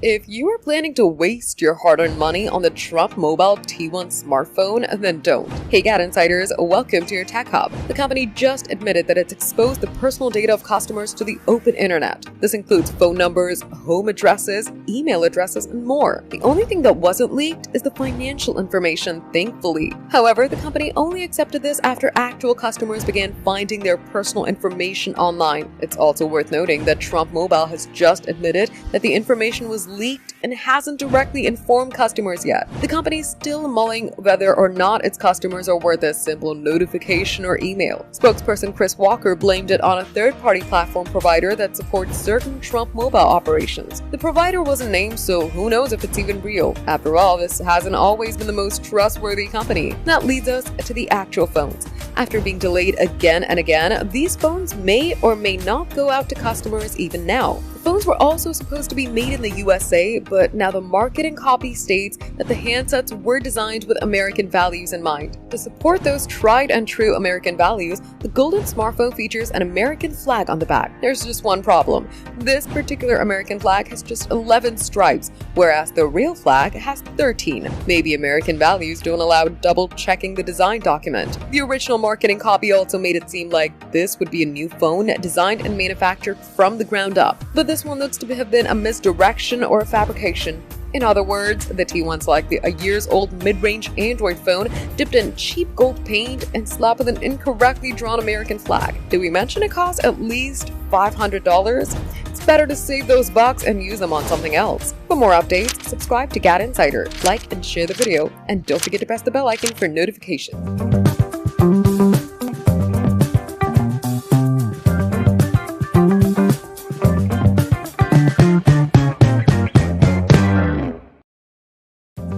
If you are planning to waste your hard-earned money on the Trump Mobile T1 smartphone, then don't. Hey GadInsiders, welcome to your Tech Hub. The company just admitted that it's exposed the personal data of customers to the open internet. This includes phone numbers, home addresses, email addresses, and more. The only thing that wasn't leaked is the financial information, thankfully. However, the company only accepted this after actual customers began finding their personal information online. It's also worth noting that Trump Mobile has just admitted that the information was leaked and hasn't directly informed customers yet. The company is still mulling whether or not its customers are worth a simple notification or email. Spokesperson Chris Walker blamed it on a third-party platform provider that supports certain Trump Mobile operations. The provider wasn't named, so who knows if it's even real. After all, this hasn't always been the most trustworthy company. That leads us to the actual phones. After being delayed again and again, these phones may or may not go out to customers even now. The phones were also supposed to be made in the USA, but now the marketing copy states that the handsets were designed with American values in mind. To support those tried and true American values, the golden smartphone features an American flag on the back. There's just one problem. This particular American flag has just 11 stripes, whereas the real flag has 13. Maybe American values don't allow double-checking the design document. The original marketing copy also made it seem like this would be a new phone designed and manufactured from the ground up. But this one looks to have been a misdirection or a fabrication. In other words, the T1's likely a years-old mid-range Android phone dipped in cheap gold paint and slapped with an incorrectly drawn American flag. Did we mention it costs at least $500? It's better to save those bucks and use them on something else. For more updates, subscribe to GadInsider, like and share the video, and don't forget to press the bell icon for notifications.